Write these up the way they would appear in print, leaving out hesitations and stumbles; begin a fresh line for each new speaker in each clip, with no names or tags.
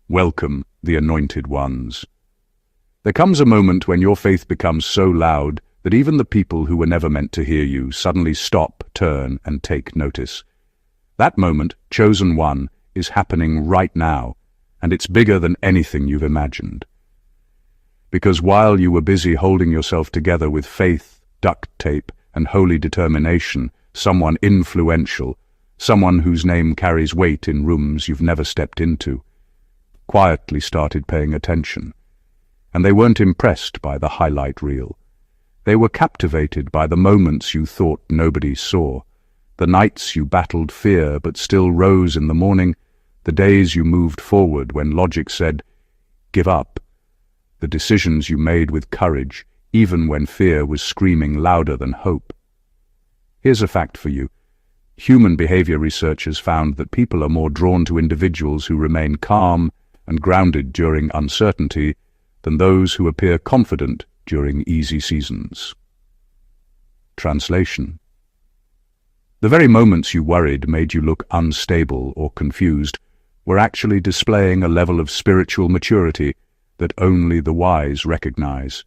Welcome, the anointed ones. There comes a moment when your faith becomes so loud that even the people who were never meant to hear you suddenly stop, turn, and take notice. That moment, chosen one, is happening right now, and it's bigger than anything you've imagined. Because while you were busy holding yourself together with faith, duct tape, and holy determination, someone influential, someone whose name carries weight in rooms you've never stepped into, quietly started paying attention. And they weren't impressed by the highlight reel. They were captivated by the moments you thought nobody saw, the nights you battled fear but still rose in the morning, the days you moved forward when logic said, "Give up," the decisions you made with courage, even when fear was screaming louder than hope. Here's a fact for you. Human behavior researchers found that people are more drawn to individuals who remain calm and grounded during uncertainty than those who appear confident during easy seasons. Translation. The very moments you worried made you look unstable or confused were actually displaying a level of spiritual maturity that only the wise recognize.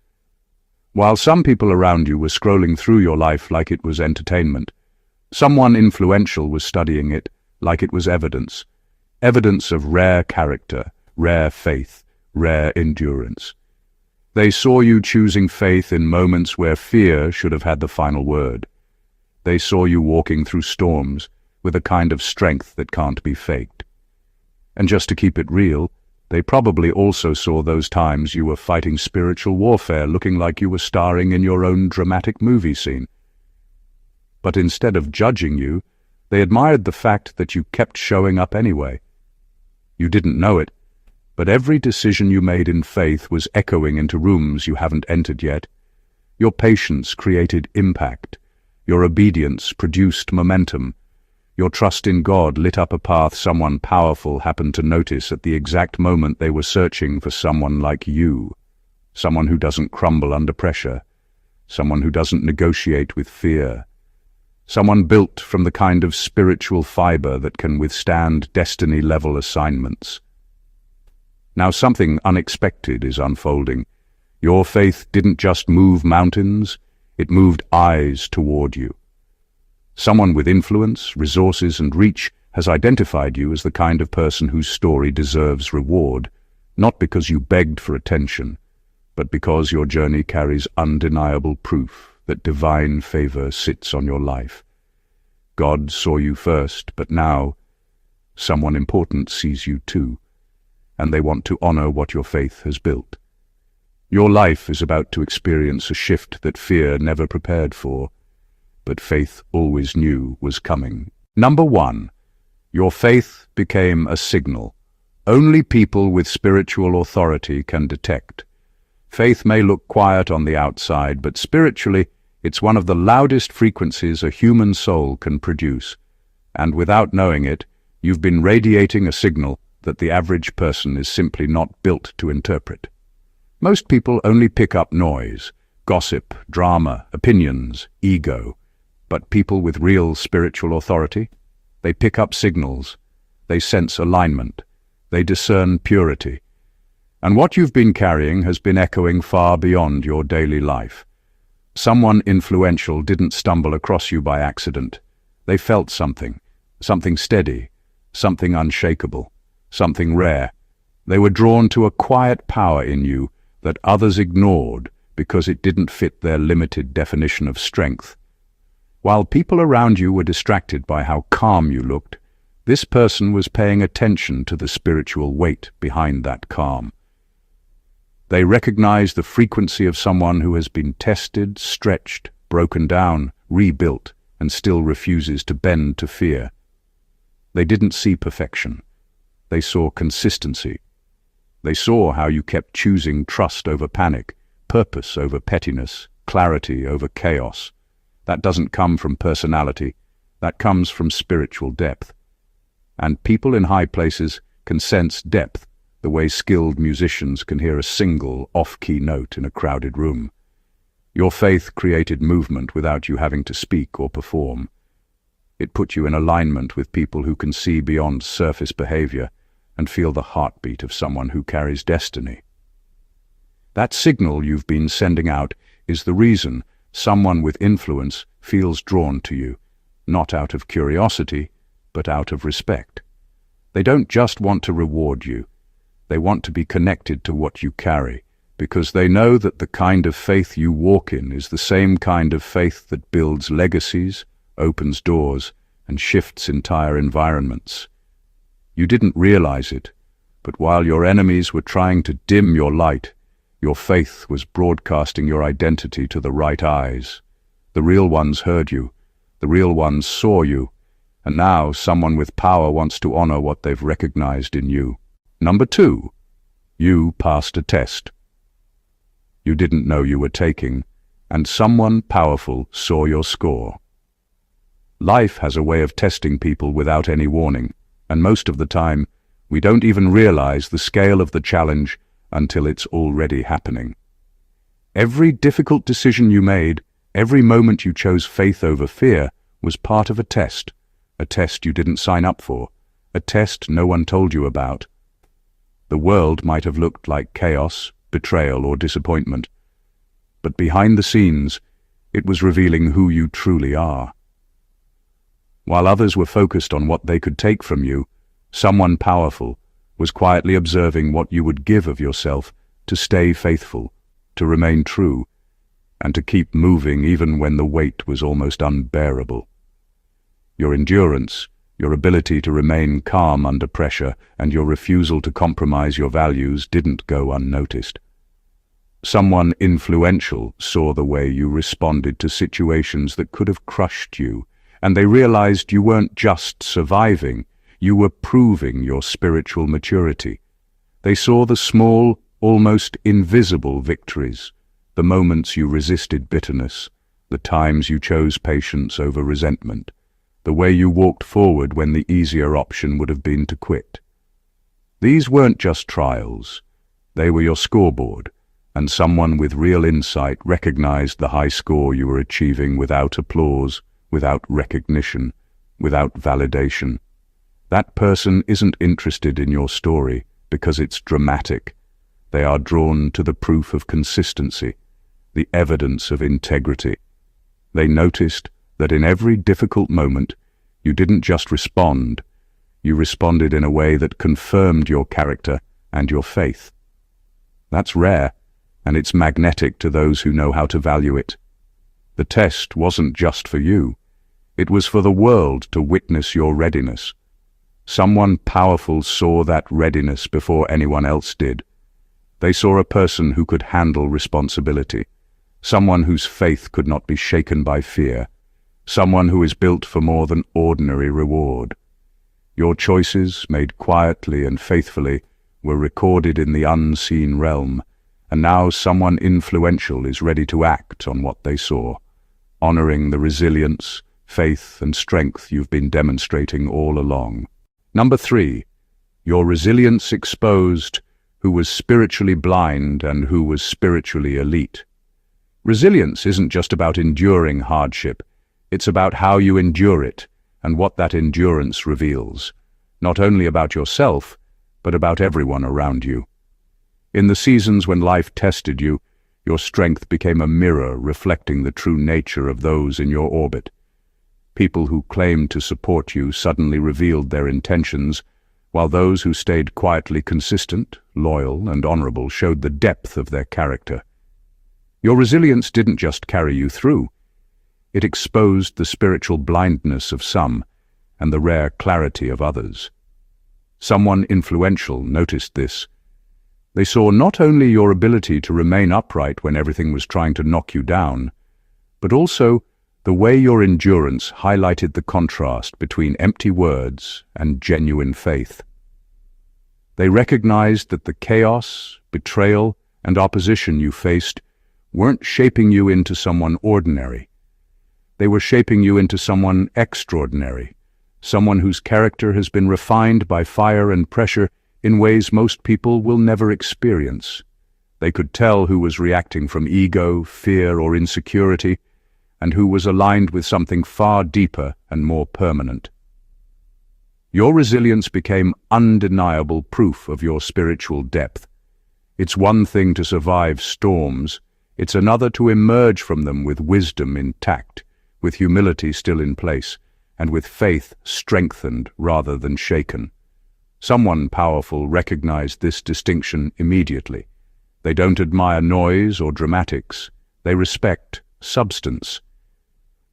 While some people around you were scrolling through your life like it was entertainment, someone influential was studying it like it was evidence. Evidence of rare character, rare faith, rare endurance. They saw you choosing faith in moments where fear should have had the final word. They saw you walking through storms with a kind of strength that can't be faked. And just to keep it real, they probably also saw those times you were fighting spiritual warfare, looking like you were starring in your own dramatic movie scene. But instead of judging you, they admired the fact that you kept showing up anyway. You didn't know it, but every decision you made in faith was echoing into rooms you haven't entered yet. Your patience created impact. Your obedience produced momentum. Your trust in God lit up a path someone powerful happened to notice at the exact moment they were searching for someone like you. Someone who doesn't crumble under pressure. Someone who doesn't negotiate with fear. Someone built from the kind of spiritual fiber that can withstand destiny-level assignments. Now something unexpected is unfolding. Your faith didn't just move mountains, it moved eyes toward you. Someone with influence, resources, and reach has identified you as the kind of person whose story deserves reward, not because you begged for attention, but because your journey carries undeniable proof that divine favor sits on your life. God saw you first, but now someone important sees you too, and they want to honor what your faith has built. Your life is about to experience a shift that fear never prepared for, but faith always knew was coming. Number 1. Your faith became a signal. Only people with spiritual authority can detect. Faith may look quiet on the outside, but spiritually, it's one of the loudest frequencies a human soul can produce. And without knowing it, you've been radiating a signal that the average person is simply not built to interpret. Most people only pick up noise, gossip, drama, opinions, ego. But people with real spiritual authority, they pick up signals, they sense alignment, they discern purity. And what you've been carrying has been echoing far beyond your daily life. Someone influential didn't stumble across you by accident. They felt something steady, something unshakable, something rare. They were drawn to a quiet power in you that others ignored because it didn't fit their limited definition of strength. While people around you were distracted by how calm you looked, this person was paying attention to the spiritual weight behind that calm. They recognized the frequency of someone who has been tested, stretched, broken down, rebuilt, and still refuses to bend to fear. They didn't see perfection. They saw consistency. They saw how you kept choosing trust over panic, purpose over pettiness, clarity over chaos. That doesn't come from personality, that comes from spiritual depth. And people in high places can sense depth the way skilled musicians can hear a single off-key note in a crowded room. Your faith created movement without you having to speak or perform. It put you in alignment with people who can see beyond surface behavior and feel the heartbeat of someone who carries destiny. That signal you've been sending out is the reason someone with influence feels drawn to you, not out of curiosity, but out of respect. They don't just want to reward you. They want to be connected to what you carry, because they know that the kind of faith you walk in is the same kind of faith that builds legacies, opens doors, and shifts entire environments. You didn't realize it, but while your enemies were trying to dim your light, your faith was broadcasting your identity to the right eyes. The real ones heard you, the real ones saw you, and now someone with power wants to honor what they've recognized in you. Number 2, you passed a test. You didn't know you were taking, and someone powerful saw your score. Life has a way of testing people without any warning, and most of the time, we don't even realize the scale of the challenge until it's already happening. Every difficult decision you made, every moment you chose faith over fear, was part of a test you didn't sign up for, a test no one told you about. The world might have looked like chaos, betrayal, or disappointment, but behind the scenes, it was revealing who you truly are. While others were focused on what they could take from you, someone powerful was quietly observing what you would give of yourself to stay faithful, to remain true, and to keep moving even when the weight was almost unbearable. Your endurance, your ability to remain calm under pressure, and your refusal to compromise your values didn't go unnoticed. Someone influential saw the way you responded to situations that could have crushed you, and they realized you weren't just surviving, you were proving your spiritual maturity. They saw the small, almost invisible victories, the moments you resisted bitterness, the times you chose patience over resentment, the way you walked forward when the easier option would have been to quit. These weren't just trials. They were your scoreboard, and someone with real insight recognized the high score you were achieving without applause, without recognition, without validation. That person isn't interested in your story because it's dramatic. They are drawn to the proof of consistency, the evidence of integrity. They noticed that in every difficult moment, you didn't just respond, you responded in a way that confirmed your character and your faith. That's rare, and it's magnetic to those who know how to value it. The test wasn't just for you. It was for the world to witness your readiness. Someone powerful saw that readiness before anyone else did. They saw a person who could handle responsibility, someone whose faith could not be shaken by fear, someone who is built for more than ordinary reward. Your choices, made quietly and faithfully, were recorded in the unseen realm, and now someone influential is ready to act on what they saw, honoring the resilience, faith, and strength you've been demonstrating all along. Number 3, your resilience exposed who was spiritually blind and who was spiritually elite. Resilience isn't just about enduring hardship, it's about how you endure it and what that endurance reveals, not only about yourself, but about everyone around you. In the seasons when life tested you, your strength became a mirror reflecting the true nature of those in your orbit. People who claimed to support you suddenly revealed their intentions, while those who stayed quietly consistent, loyal, and honorable showed the depth of their character. Your resilience didn't just carry you through. It exposed the spiritual blindness of some and the rare clarity of others. Someone influential noticed this. They saw not only your ability to remain upright when everything was trying to knock you down, but also the way your endurance highlighted the contrast between empty words and genuine faith. They recognized that the chaos, betrayal, and opposition you faced weren't shaping you into someone ordinary. They were shaping you into someone extraordinary, someone whose character has been refined by fire and pressure in ways most people will never experience. They could tell who was reacting from ego, fear, or insecurity, and who was aligned with something far deeper and more permanent. Your resilience became undeniable proof of your spiritual depth. It's one thing to survive storms, it's another to emerge from them with wisdom intact, with humility still in place, and with faith strengthened rather than shaken. Someone powerful recognized this distinction immediately. They don't admire noise or dramatics, they respect substance.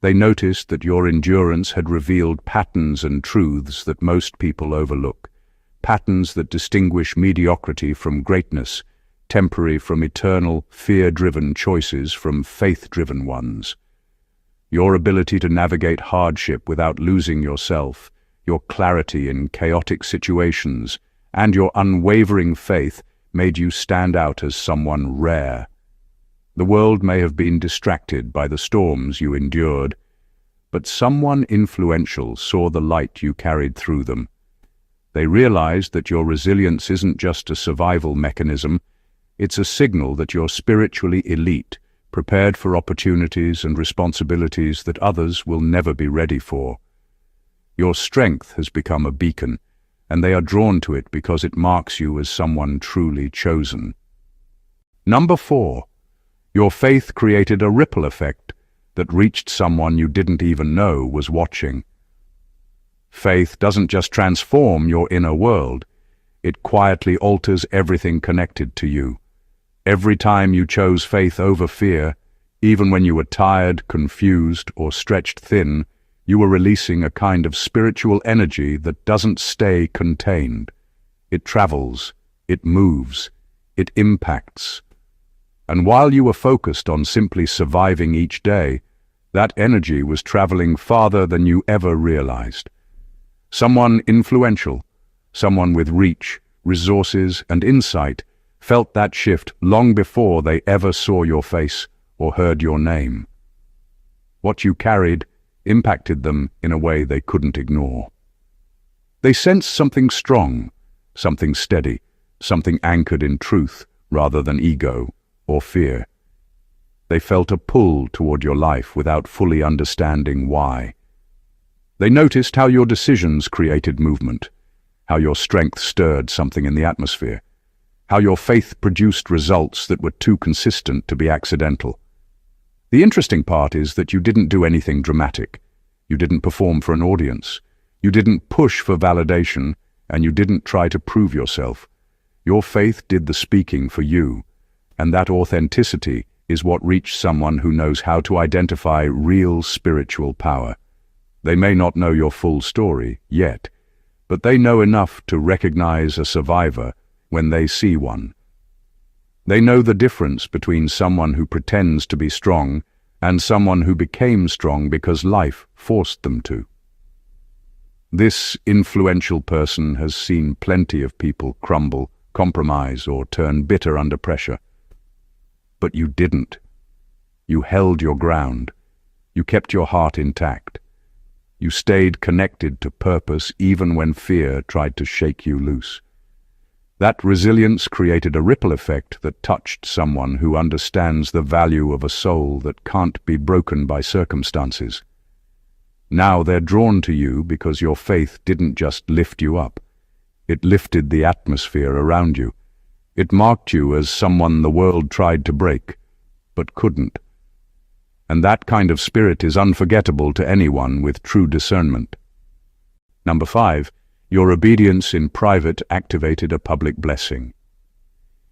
They noticed that your endurance had revealed patterns and truths that most people overlook, patterns that distinguish mediocrity from greatness, temporary from eternal, fear-driven choices from faith-driven ones. Your ability to navigate hardship without losing yourself, your clarity in chaotic situations, and your unwavering faith made you stand out as someone rare. The world may have been distracted by the storms you endured, but someone influential saw the light you carried through them. They realized that your resilience isn't just a survival mechanism, it's a signal that you're spiritually elite, prepared for opportunities and responsibilities that others will never be ready for. Your strength has become a beacon, and they are drawn to it because it marks you as someone truly chosen. Number 4. Your faith created a ripple effect that reached someone you didn't even know was watching. Faith doesn't just transform your inner world, it quietly alters everything connected to you. Every time you chose faith over fear, even when you were tired, confused, or stretched thin, you were releasing a kind of spiritual energy that doesn't stay contained. It travels, it moves, it impacts. And while you were focused on simply surviving each day, that energy was traveling farther than you ever realized. Someone influential, someone with reach, resources, and insight felt that shift long before they ever saw your face or heard your name. What you carried impacted them in a way they couldn't ignore. They sensed something strong, something steady, something anchored in truth rather than ego or fear. They felt a pull toward your life without fully understanding why. They noticed how your decisions created movement, how your strength stirred something in the atmosphere, how your faith produced results that were too consistent to be accidental. The interesting part is that you didn't do anything dramatic. You didn't perform for an audience. You didn't push for validation, and you didn't try to prove yourself. Your faith did the speaking for you, and that authenticity is what reached someone who knows how to identify real spiritual power. They may not know your full story yet, but they know enough to recognize a survivor when they see one. They know the difference between someone who pretends to be strong and someone who became strong because life forced them to. This influential person has seen plenty of people crumble, compromise, or turn bitter under pressure. But you didn't. You held your ground. You kept your heart intact. You stayed connected to purpose even when fear tried to shake you loose. That resilience created a ripple effect that touched someone who understands the value of a soul that can't be broken by circumstances. Now they're drawn to you because your faith didn't just lift you up. It lifted the atmosphere around you. It marked you as someone the world tried to break, but couldn't. And that kind of spirit is unforgettable to anyone with true discernment. Number 5. Your obedience in private activated a public blessing.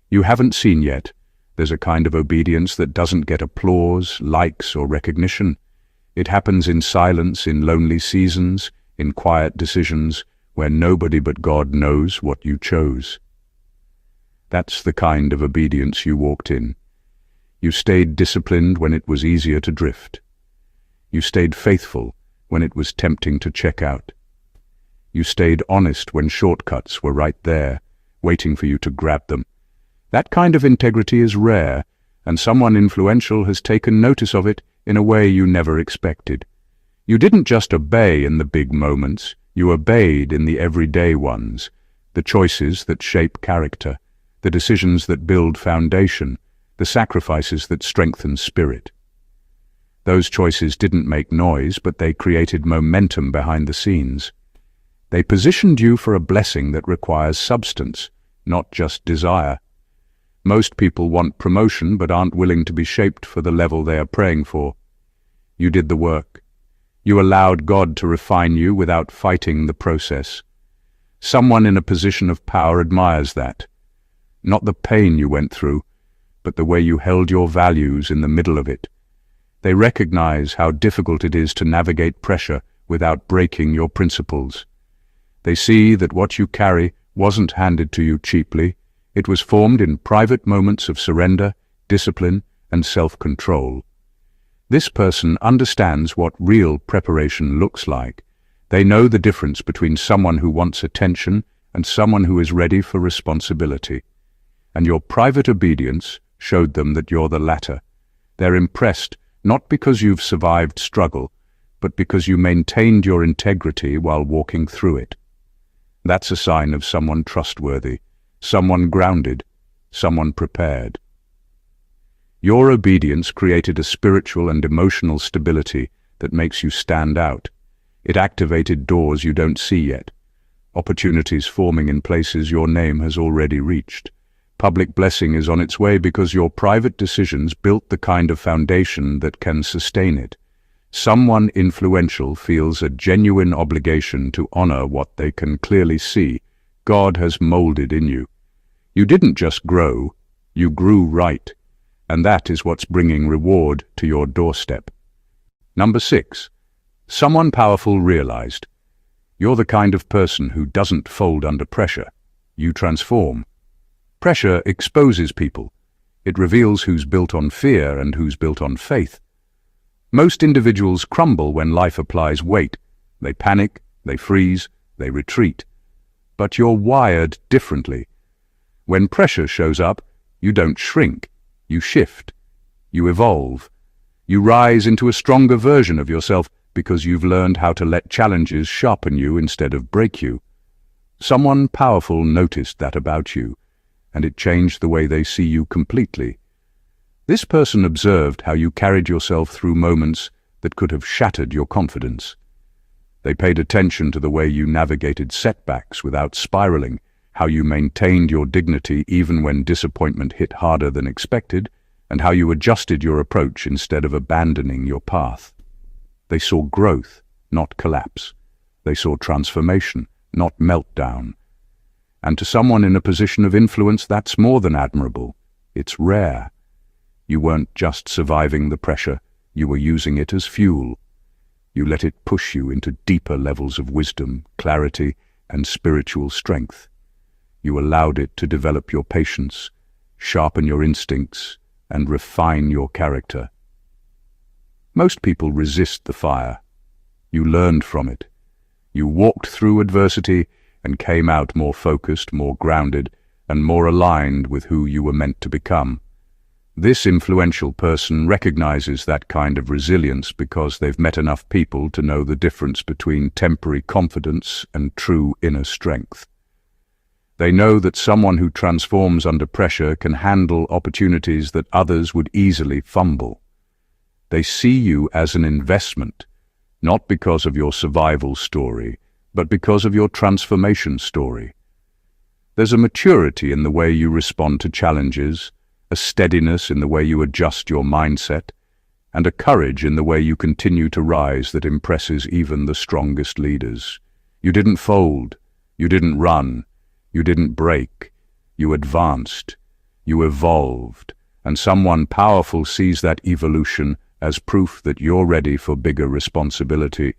You haven't seen yet. There's a kind of obedience that doesn't get applause, likes, or recognition. It happens in silence, in lonely seasons, in quiet decisions, where nobody but God knows what you chose. That's the kind of obedience you walked in. You stayed disciplined when it was easier to drift. You stayed faithful when it was tempting to check out. You stayed honest when shortcuts were right there, waiting for you to grab them. That kind of integrity is rare, and someone influential has taken notice of it in a way you never expected. You didn't just obey in the big moments, you obeyed in the everyday ones, the choices that shape character, the decisions that build foundation, the sacrifices that strengthen spirit. Those choices didn't make noise, but they created momentum behind the scenes. They positioned you for a blessing that requires substance, not just desire. Most people want promotion but aren't willing to be shaped for the level they are praying for. You did the work. You allowed God to refine you without fighting the process. Someone in a position of power admires that. Not the pain you went through, but the way you held your values in the middle of it. They recognize how difficult it is to navigate pressure without breaking your principles. They see that what you carry wasn't handed to you cheaply. It was formed in private moments of surrender, discipline, and self-control. This person understands what real preparation looks like. They know the difference between someone who wants attention and someone who is ready for responsibility. And your private obedience showed them that you're the latter. They're impressed not because you've survived struggle, but because you maintained your integrity while walking through it. That's a sign of someone trustworthy, someone grounded, someone prepared. Your obedience created a spiritual and emotional stability that makes you stand out. It activated doors you don't see yet, opportunities forming in places your name has already reached. Public blessing is on its way because your private decisions built the kind of foundation that can sustain it. Someone influential feels a genuine obligation to honor what they can clearly see God has molded in you. You didn't just grow, you grew right, and that is what's bringing reward to your doorstep. Number 6. Someone powerful realized. You're the kind of person who doesn't fold under pressure. You transform. Pressure exposes people. It reveals who's built on fear and who's built on faith. Most individuals crumble when life applies weight. They panic, they freeze, they retreat. But you're wired differently. When pressure shows up, you don't shrink. You shift. You evolve. You rise into a stronger version of yourself because you've learned how to let challenges sharpen you instead of break you. Someone powerful noticed that about you, and it changed the way they see you completely. This person observed how you carried yourself through moments that could have shattered your confidence. They paid attention to the way you navigated setbacks without spiraling, how you maintained your dignity even when disappointment hit harder than expected, and how you adjusted your approach instead of abandoning your path. They saw growth, not collapse. They saw transformation, not meltdown. And to someone in a position of influence, that's more than admirable. It's rare. You weren't just surviving the pressure, you were using it as fuel. You let it push you into deeper levels of wisdom, clarity, and spiritual strength. You allowed it to develop your patience, sharpen your instincts, and refine your character. Most people resist the fire. You learned from it. You walked through adversity and came out more focused, more grounded, and more aligned with who you were meant to become. This influential person recognizes that kind of resilience because they've met enough people to know the difference between temporary confidence and true inner strength. They know that someone who transforms under pressure can handle opportunities that others would easily fumble. They see you as an investment, not because of your survival story, but because of your transformation story. There's a maturity in the way you respond to challenges, a steadiness in the way you adjust your mindset, and a courage in the way you continue to rise that impresses even the strongest leaders. You didn't fold, you didn't run, you didn't break, you advanced, you evolved, and someone powerful sees that evolution as proof that you're ready for bigger responsibility,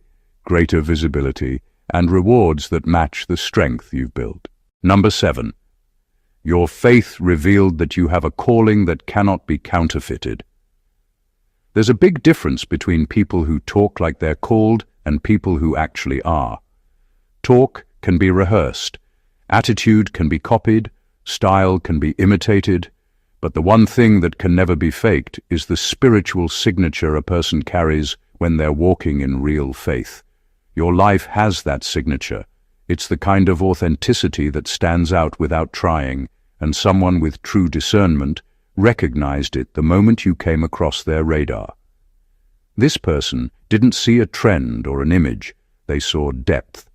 greater visibility, and rewards that match the strength you've built. Number 7. Your faith revealed that you have a calling that cannot be counterfeited. There's a big difference between people who talk like they're called and people who actually are. Talk can be rehearsed, attitude can be copied, style can be imitated, but the one thing that can never be faked is the spiritual signature a person carries when they're walking in real faith. Your life has that signature. It's the kind of authenticity that stands out without trying, and someone with true discernment recognized it the moment you came across their radar. This person didn't see a trend or an image, they saw depth.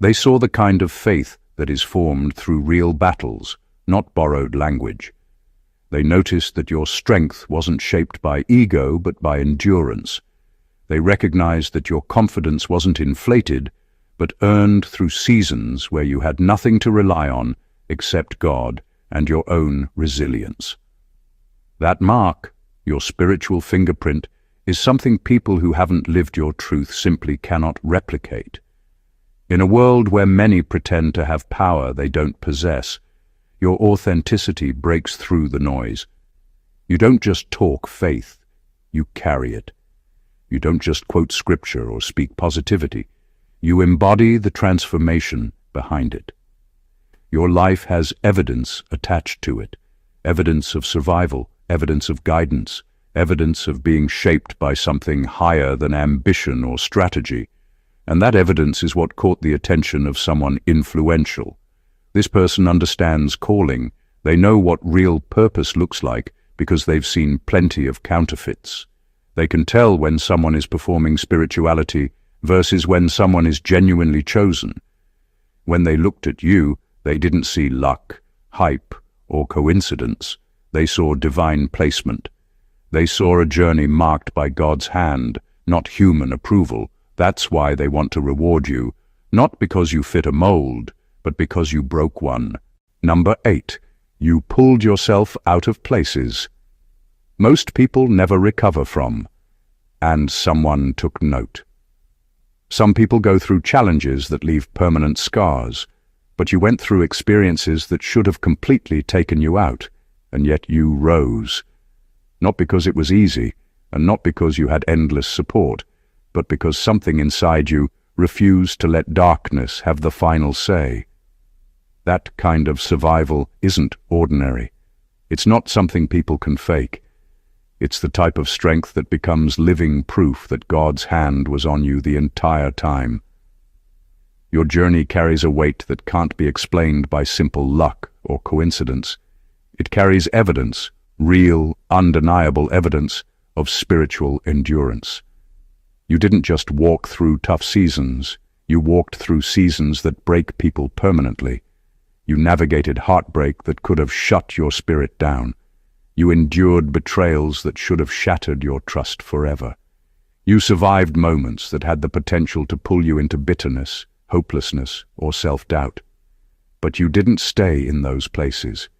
They saw the kind of faith that is formed through real battles, not borrowed language. They noticed that your strength wasn't shaped by ego but by endurance. They recognized that your confidence wasn't inflated but earned through seasons where you had nothing to rely on except God and your own resilience. That mark, your spiritual fingerprint, is something people who haven't lived your truth simply cannot replicate. In a world where many pretend to have power they don't possess, your authenticity breaks through the noise. You don't just talk faith, you carry it. You don't just quote scripture or speak positivity, you embody the transformation behind it. Your life has evidence attached to it, evidence of survival, evidence of guidance, evidence of being shaped by something higher than ambition or strategy. And that evidence is what caught the attention of someone influential. This person understands calling. They know what real purpose looks like because they've seen plenty of counterfeits. They can tell when someone is performing spirituality versus when someone is genuinely chosen. When they looked at you, they didn't see luck, hype, or coincidence. They saw divine placement. They saw a journey marked by God's hand, not human approval. That's why they want to reward you, not because you fit a mold, but because you broke one. Number 8. You pulled yourself out of places most people never recover from, and someone took note. Some people go through challenges that leave permanent scars, but you went through experiences that should have completely taken you out, and yet you rose. Not because it was easy, and not because you had endless support, but because something inside you refused to let darkness have the final say. That kind of survival isn't ordinary. It's not something people can fake. It's the type of strength that becomes living proof that God's hand was on you the entire time. Your journey carries a weight that can't be explained by simple luck or coincidence. It carries evidence, real, undeniable evidence of spiritual endurance. You didn't just walk through tough seasons, you walked through seasons that break people permanently. You navigated heartbreak that could have shut your spirit down. You endured betrayals that should have shattered your trust forever. You survived moments that had the potential to pull you into bitterness, hopelessness, or self-doubt. But you didn't stay in those places.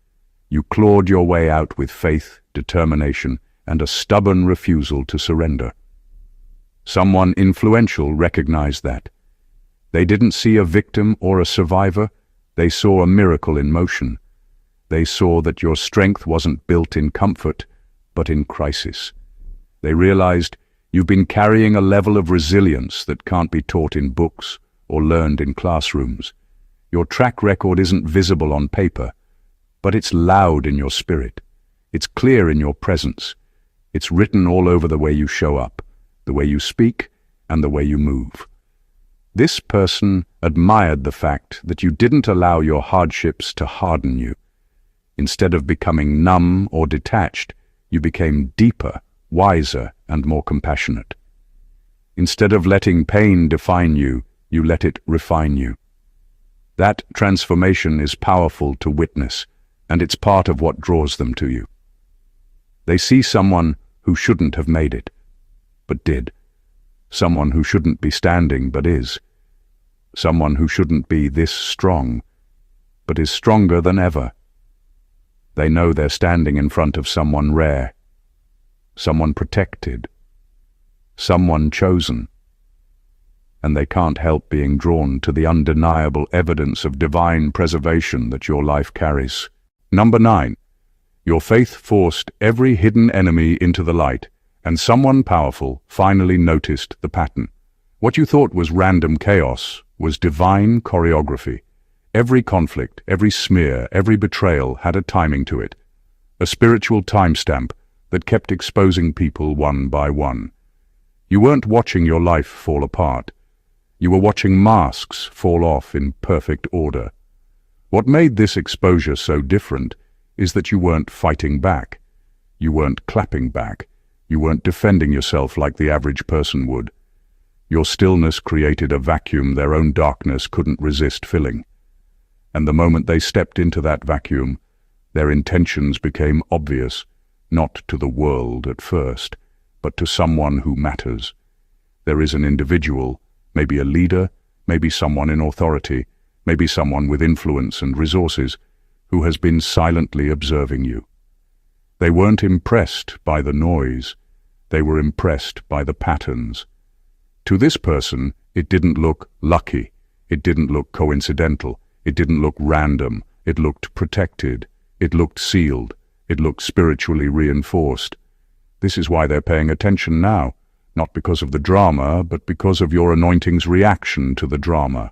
You clawed your way out with faith, determination, and a stubborn refusal to surrender. Someone influential recognized that. They didn't see a victim or a survivor, they saw a miracle in motion. They saw that your strength wasn't built in comfort, but in crisis. They realized you've been carrying a level of resilience that can't be taught in books or learned in classrooms. Your track record isn't visible on paper, but it's loud in your spirit. It's clear in your presence. It's written all over the way you show up, the way you speak, and the way you move. This person admired the fact that you didn't allow your hardships to harden you. Instead of becoming numb or detached, you became deeper, wiser, and more compassionate. Instead of letting pain define you, you let it refine you. That transformation is powerful to witness, and it's part of what draws them to you. They see someone who shouldn't have made it, but did. Someone who shouldn't be standing, but is. Someone who shouldn't be this strong, but is stronger than ever. They know they're standing in front of someone rare, someone protected, someone chosen, and they can't help being drawn to the undeniable evidence of divine preservation that your life carries. Number 9. Your faith forced every hidden enemy into the light, and someone powerful finally noticed the pattern. What you thought was random chaos was divine choreography. Every conflict, every smear, every betrayal had a timing to it, a spiritual timestamp that kept exposing people one by one. You weren't watching your life fall apart. You were watching masks fall off in perfect order. What made this exposure so different is that you weren't fighting back. You weren't clapping back. You weren't defending yourself like the average person would. Your stillness created a vacuum their own darkness couldn't resist filling. And the moment they stepped into that vacuum, their intentions became obvious, not to the world at first, but to someone who matters. There is an individual, maybe a leader, maybe someone in authority, maybe someone with influence and resources, who has been silently observing you. They weren't impressed by the noise, they were impressed by the patterns. To this person, it didn't look lucky, it didn't look coincidental, it didn't look random, it looked protected, it looked sealed, it looked spiritually reinforced. This is why they're paying attention now, not because of the drama, but because of your anointing's reaction to the drama.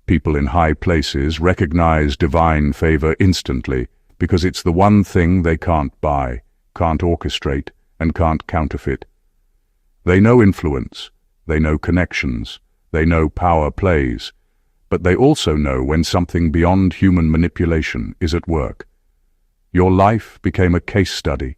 People in high places recognize divine favor instantly, because it's the one thing they can't buy, can't orchestrate, and can't counterfeit. They know influence, they know connections, they know power plays, but they also know when something beyond human manipulation is at work. Your life became a case study,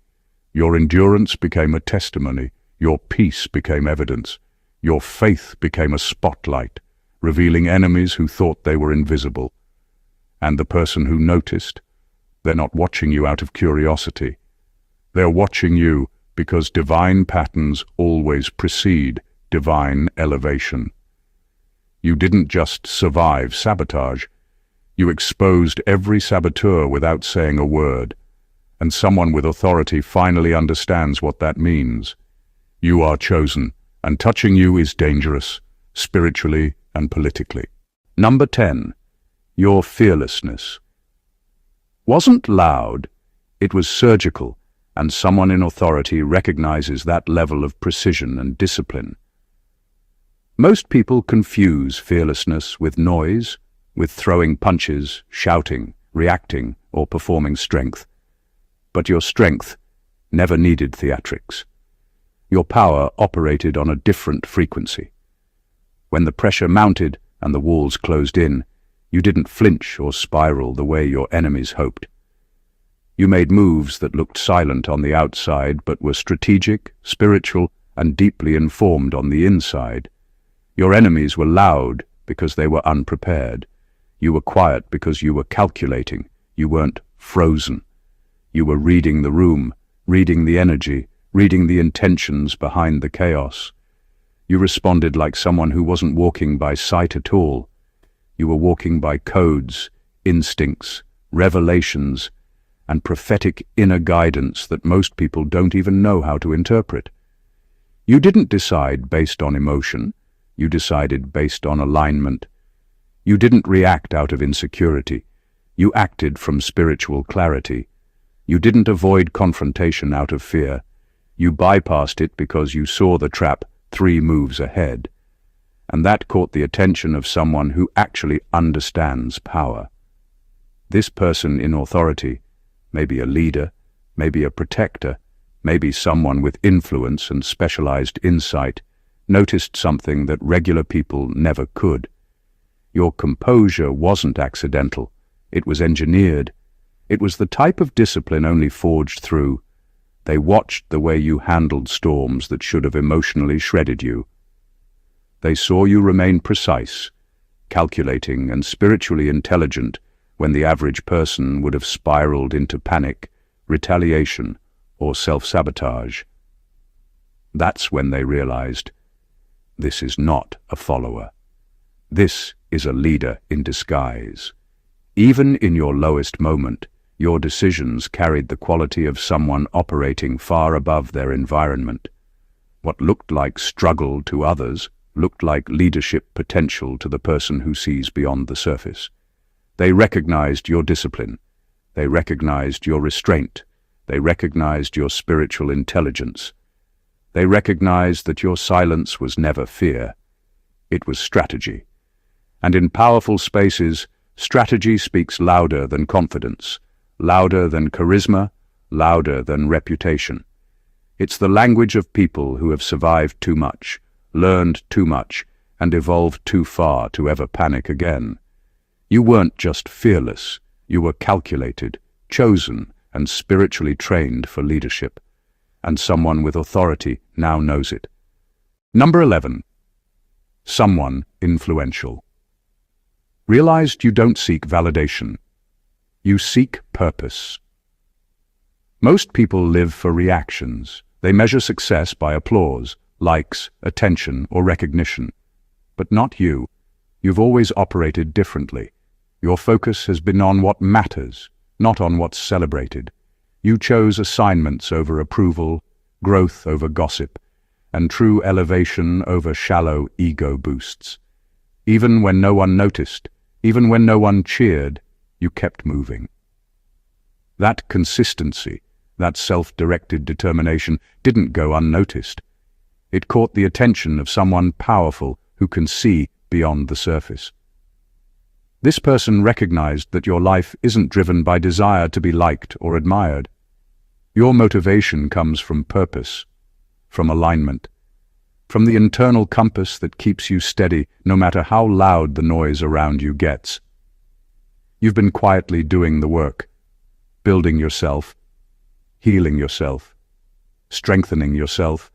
your endurance became a testimony, your peace became evidence, your faith became a spotlight, revealing enemies who thought they were invisible. And the person who noticed, they're not watching you out of curiosity. They're watching you because divine patterns always precede divine elevation. You didn't just survive sabotage, you exposed every saboteur without saying a word, and someone with authority finally understands what that means. You are chosen, and touching you is dangerous, spiritually and politically. Number 10. Your fearlessness. Wasn't loud, it was surgical, and someone in authority recognizes that level of precision and discipline. Most people confuse fearlessness with noise, with throwing punches, shouting, reacting, or performing strength. But your strength never needed theatrics. Your power operated on a different frequency. When the pressure mounted and the walls closed in, you didn't flinch or spiral the way your enemies hoped. You made moves that looked silent on the outside but were strategic, spiritual, and deeply informed on the inside. Your enemies were loud because they were unprepared. You were quiet because you were calculating. You weren't frozen. You were reading the room, reading the energy, reading the intentions behind the chaos. You responded like someone who wasn't walking by sight at all. You were walking by codes, instincts, revelations, and prophetic inner guidance that most people don't even know how to interpret. You didn't decide based on emotion. You decided based on alignment. You didn't react out of insecurity. You acted from spiritual clarity. You didn't avoid confrontation out of fear. You bypassed it because you saw the trap 3 moves ahead. And that caught the attention of someone who actually understands power. This person in authority, maybe a leader, maybe a protector, maybe someone with influence and specialized insight, noticed something that regular people never could. Your composure wasn't accidental. It was engineered. It was the type of discipline only forged through. They watched the way you handled storms that should have emotionally shredded you. They saw you remain precise, calculating and spiritually intelligent when the average person would have spiraled into panic, retaliation, or self-sabotage. That's when they realized, this is not a follower. This is a leader in disguise. Even in your lowest moment, your decisions carried the quality of someone operating far above their environment. What looked like struggle to others looked like leadership potential to the person who sees beyond the surface. They recognized your discipline. They recognized your restraint. They recognized your spiritual intelligence. They recognized that your silence was never fear. It was strategy. And in powerful spaces, strategy speaks louder than confidence, louder than charisma, louder than reputation. It's the language of people who have survived too much, learned too much, and evolved too far to ever panic again. You weren't just fearless, you were calculated, chosen, and spiritually trained for leadership. And someone with authority now knows it. Number 11. someone influential. Realized you don't seek validation. You seek purpose. Most people live for reactions. They measure success by applause, likes, attention, or recognition. But not you. You've always operated differently. Your focus has been on what matters, not on what's celebrated. You chose assignments over approval, growth over gossip, and true elevation over shallow ego boosts. Even when no one noticed, even when no one cheered, you kept moving. That consistency, that self-directed determination, didn't go unnoticed. It caught the attention of someone powerful who can see beyond the surface. This person recognized that your life isn't driven by desire to be liked or admired. Your motivation comes from purpose, from alignment, from the internal compass that keeps you steady no matter how loud the noise around you gets. You've been quietly doing the work, building yourself, healing yourself, strengthening yourself,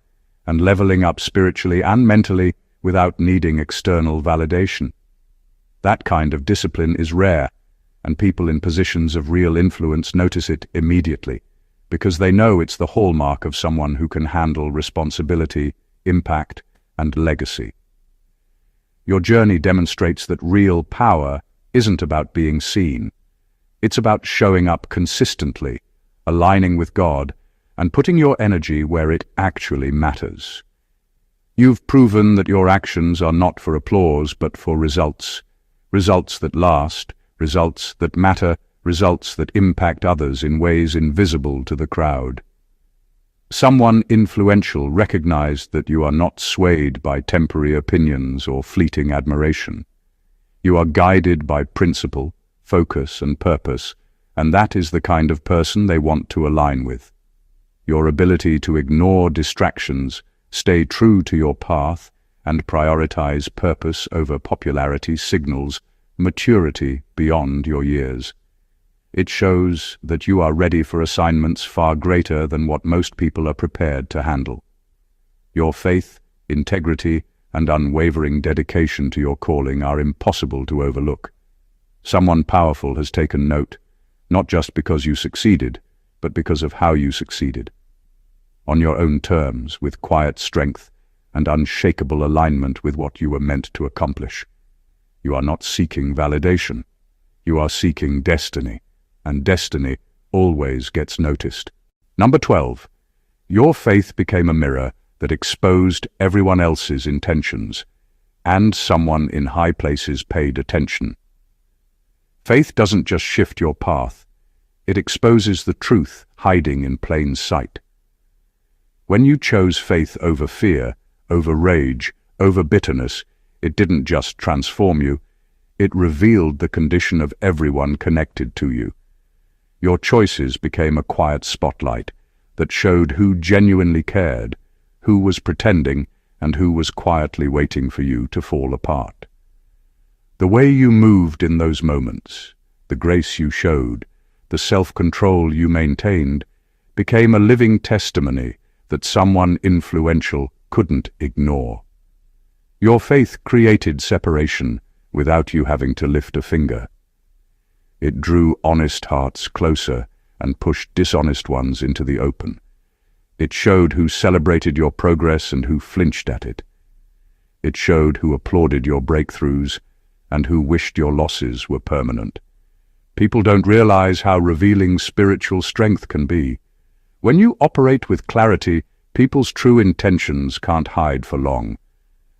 and leveling up spiritually and mentally without needing external validation. That kind of discipline is rare, and people in positions of real influence notice it immediately, because they know it's the hallmark of someone who can handle responsibility, impact, and legacy. Your journey demonstrates that real power isn't about being seen. It's about showing up consistently, aligning with God, and putting your energy where it actually matters. You've proven that your actions are not for applause but for results. Results that last, results that matter, results that impact others in ways invisible to the crowd. Someone influential recognized that you are not swayed by temporary opinions or fleeting admiration. You are guided by principle, focus, and purpose, and that is the kind of person they want to align with. Your ability to ignore distractions, stay true to your path, and prioritize purpose over popularity signals maturity beyond your years. It shows that you are ready for assignments far greater than what most people are prepared to handle. Your faith, integrity, and unwavering dedication to your calling are impossible to overlook. Someone powerful has taken note, not just because you succeeded, but because of how you succeeded. On your own terms, with quiet strength and unshakable alignment with what you were meant to accomplish. You are not seeking validation. You are seeking destiny, and destiny always gets noticed. Number 12. Your faith became a mirror that exposed everyone else's intentions, and someone in high places paid attention. Faith doesn't just shift your path, it exposes the truth hiding in plain sight. When you chose faith over fear, over rage, over bitterness, it didn't just transform you, it revealed the condition of everyone connected to you. Your choices became a quiet spotlight that showed who genuinely cared, who was pretending, and who was quietly waiting for you to fall apart. The way you moved in those moments, the grace you showed, the self-control you maintained, became a living testimony that someone influential couldn't ignore. Your faith created separation without you having to lift a finger. It drew honest hearts closer and pushed dishonest ones into the open. It showed who celebrated your progress and who flinched at it. It showed who applauded your breakthroughs and who wished your losses were permanent. People don't realize how revealing spiritual strength can be. When you operate with clarity, people's true intentions can't hide for long.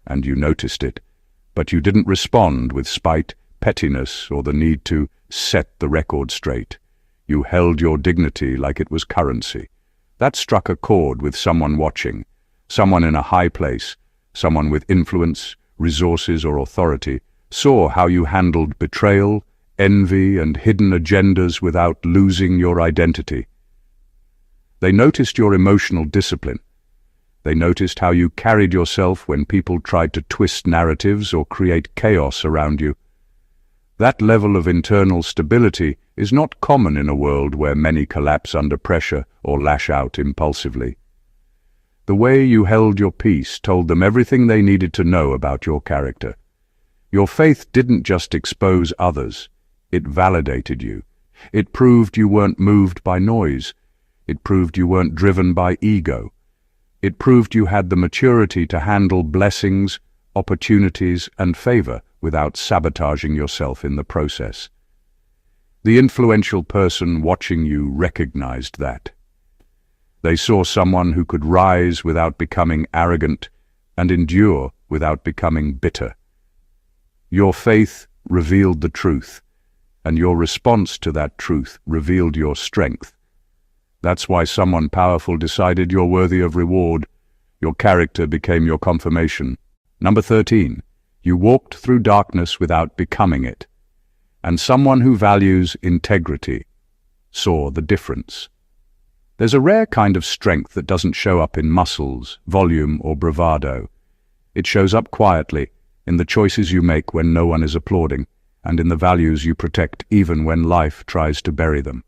And you noticed it, but you didn't respond with spite, pettiness, or the need to set the record straight. You held your dignity like it was currency. That struck a chord with someone watching, someone in a high place, someone with influence, resources, or authority, saw how you handled betrayal, envy, and hidden agendas without losing your identity. They noticed your emotional discipline. They noticed how you carried yourself when people tried to twist narratives or create chaos around you. That level of internal stability is not common in a world where many collapse under pressure or lash out impulsively. The way you held your peace told them everything they needed to know about your character. Your faith didn't just expose others, it validated you. It proved you weren't moved by noise. It proved you weren't driven by ego. It proved you had the maturity to handle blessings, opportunities, and favor without sabotaging yourself in the process. The influential person watching you recognized that. They saw someone who could rise without becoming arrogant and endure without becoming bitter. Your faith revealed the truth, and your response to that truth revealed your strength. That's why someone powerful decided you're worthy of reward. Your character became your confirmation. Number 13, you walked through darkness without becoming it. And someone who values integrity saw the difference. There's a rare kind of strength that doesn't show up in muscles, volume, or bravado. It shows up quietly, in the choices you make when no one is applauding, and in the values you protect even when life tries to bury them.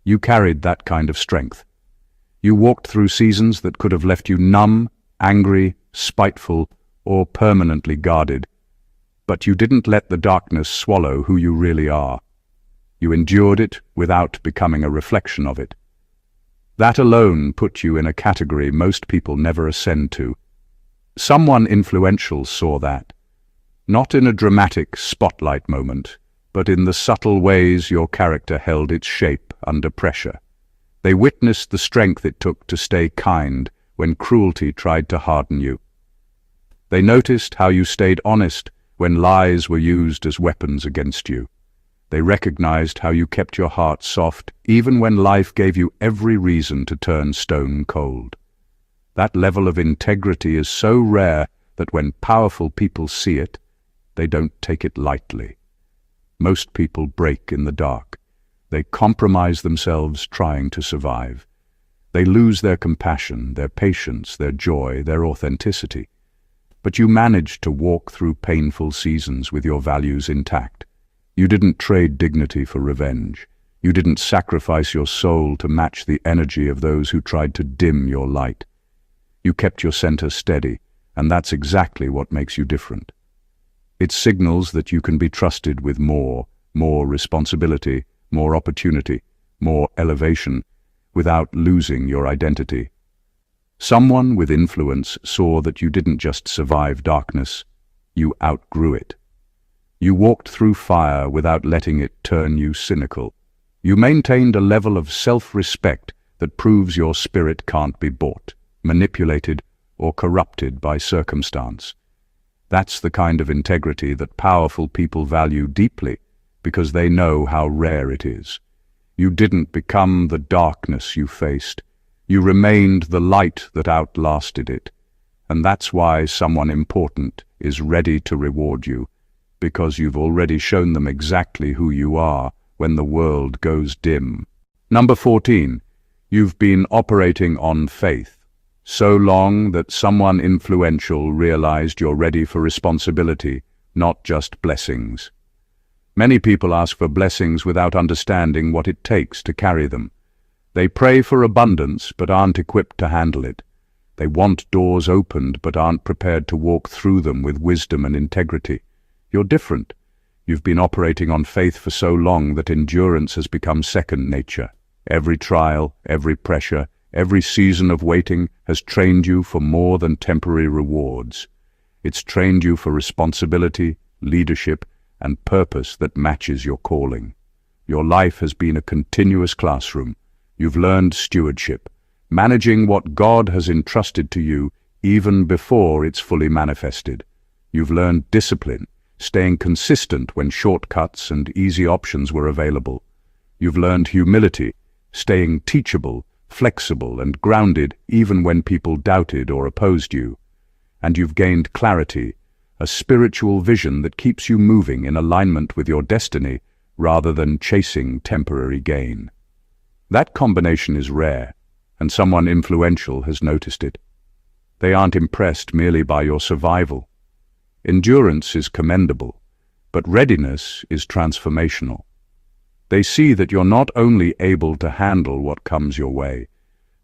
You carried that kind of strength. You walked through seasons that could have left you numb, angry, spiteful, or permanently guarded. But you didn't let the darkness swallow who you really are. You endured it without becoming a reflection of it. That alone put you in a category most people never ascend to. Someone influential saw that, not in a dramatic spotlight moment, but in the subtle ways your character held its shape under pressure. They witnessed the strength it took to stay kind when cruelty tried to harden you. They noticed how you stayed honest when lies were used as weapons against you. They recognized how you kept your heart soft even when life gave you every reason to turn stone cold. That level of integrity is so rare that when powerful people see it, they don't take it lightly. Most people break in the dark. They compromise themselves trying to survive. They lose their compassion, their patience, their joy, their authenticity. But you managed to walk through painful seasons with your values intact. You didn't trade dignity for revenge. You didn't sacrifice your soul to match the energy of those who tried to dim your light. You kept your center steady, and that's exactly what makes you different. It signals that you can be trusted with more responsibility, more opportunity, more elevation, without losing your identity. Someone with influence saw that you didn't just survive darkness, you outgrew it. You walked through fire without letting it turn you cynical. You maintained a level of self-respect that proves your spirit can't be bought, manipulated, or corrupted by circumstance. That's the kind of integrity that powerful people value deeply because they know how rare it is. You didn't become the darkness you faced. You remained the light that outlasted it. And that's why someone important is ready to reward you, because you've already shown them exactly who you are when the world goes dim. Number 14, you've been operating on faith so long that someone influential realized you're ready for responsibility, not just blessings. Many people ask for blessings without understanding what it takes to carry them. They pray for abundance but aren't equipped to handle it. They want doors opened but aren't prepared to walk through them with wisdom and integrity. You're different. You've been operating on faith for so long that endurance has become second nature. Every trial, every pressure, every season of waiting has trained you for more than temporary rewards. It's trained you for responsibility, leadership, and purpose that matches your calling. Your life has been a continuous classroom. You've learned stewardship, managing what God has entrusted to you even before it's fully manifested. You've learned discipline, staying consistent when shortcuts and easy options were available. You've learned humility, staying teachable, flexible, and grounded even when people doubted or opposed you. And you've gained clarity, a spiritual vision that keeps you moving in alignment with your destiny rather than chasing temporary gain. That combination is rare, and someone influential has noticed it. They aren't impressed merely by your survival. Endurance is commendable, but readiness is transformational. They see that you're not only able to handle what comes your way,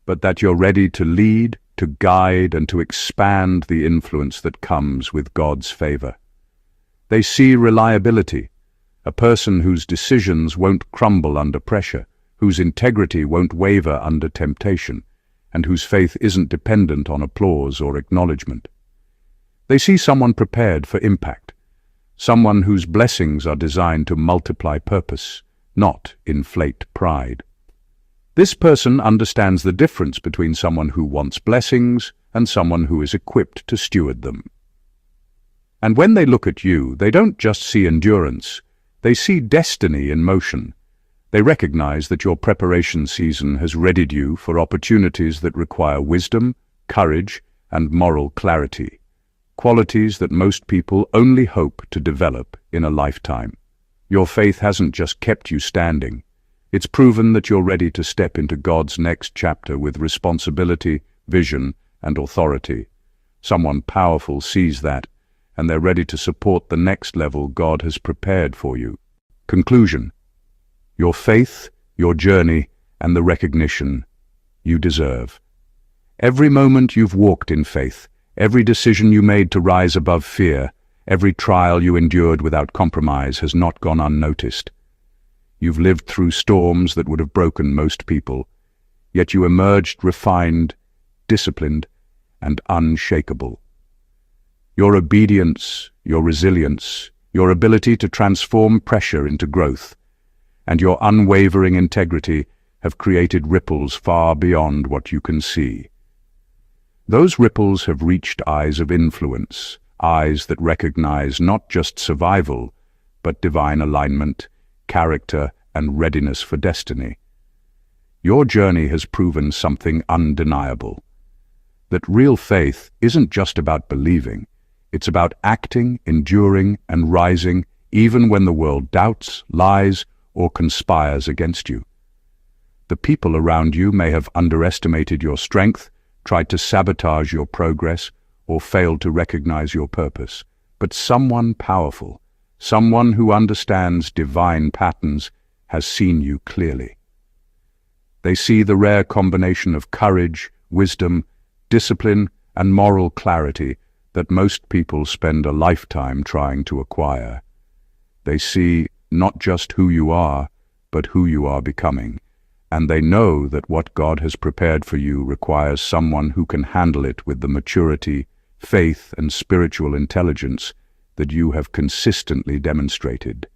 but that you're ready to lead, to guide and to expand the influence that comes with God's favor. They see reliability, a person whose decisions won't crumble under pressure, whose integrity won't waver under temptation, and whose faith isn't dependent on applause or acknowledgement. They see someone prepared for impact, someone whose blessings are designed to multiply purpose, not inflate pride. This person understands the difference between someone who wants blessings and someone who is equipped to steward them. And when they look at you, they don't just see endurance, they see destiny in motion. They recognize that your preparation season has readied you for opportunities that require wisdom, courage, and moral clarity, qualities that most people only hope to develop in a lifetime. Your faith hasn't just kept you standing. It's proven that you're ready to step into God's next chapter with responsibility, vision, and authority. Someone powerful sees that, and they're ready to support the next level God has prepared for you. Conclusion: your faith, your journey, and the recognition you deserve. Every moment you've walked in faith, every decision you made to rise above fear, every trial you endured without compromise has not gone unnoticed. You've lived through storms that would have broken most people, yet you emerged refined, disciplined, and unshakable. Your obedience, your resilience, your ability to transform pressure into growth, and your unwavering integrity have created ripples far beyond what you can see. Those ripples have reached eyes of influence, eyes that recognize not just survival, but divine alignment, character, and readiness for destiny. Your journey has proven something undeniable, that real faith isn't just about believing, it's about acting, enduring, and rising even when the world doubts, lies, or conspires against you. The people around you may have underestimated your strength, tried to sabotage your progress, or failed to recognize your purpose. But someone powerful, someone who understands divine patterns, has seen you clearly. They see the rare combination of courage, wisdom, discipline, and moral clarity that most people spend a lifetime trying to acquire. They see not just who you are, but who you are becoming, and they know that what God has prepared for you requires someone who can handle it with the maturity, faith, and spiritual intelligence that you have consistently demonstrated.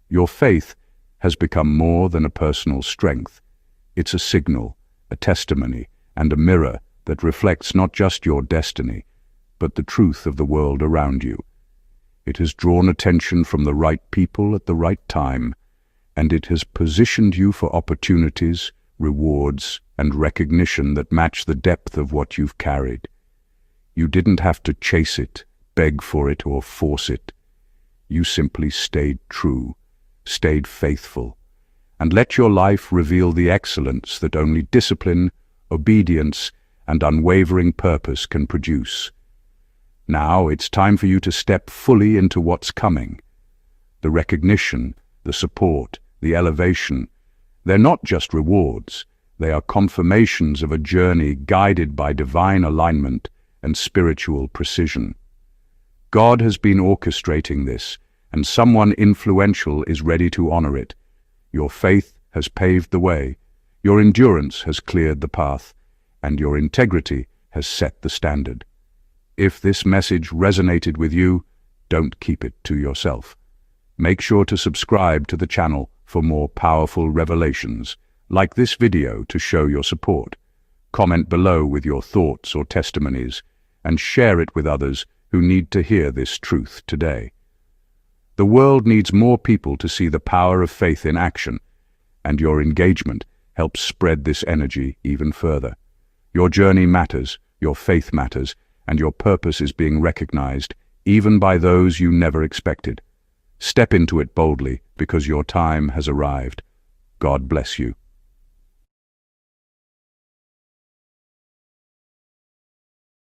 Your faith has become more than a personal strength. It's a signal, a testimony, and a mirror that reflects not just your destiny, but the truth of the world around you. It has drawn attention from the right people at the right time, and it has positioned you for opportunities, rewards, and recognition that match the depth of what you've carried. You didn't have to chase it, beg for it, or force it. You simply stayed true, stayed faithful, and let your life reveal the excellence that only discipline, obedience, and unwavering purpose can produce. Now it's time for you to step fully into what's coming. The recognition, the support, the elevation, they're not just rewards, they are confirmations of a journey guided by divine alignment and spiritual precision. God has been orchestrating this, and someone influential is ready to honor it. Your faith has paved the way, your endurance has cleared the path, and your integrity has set the standard. If this message resonated with you, don't keep it to yourself. Make sure to subscribe to the channel for more powerful revelations. Like this video to show your support. Comment below with your thoughts or testimonies, and share it with others who need to hear this truth today. The world needs more people to see the power of faith in action, and your engagement helps spread this energy even further. Your journey matters, your faith matters, and your purpose is being recognized, even by those you never expected. Step into it boldly, because your time has arrived. God bless you.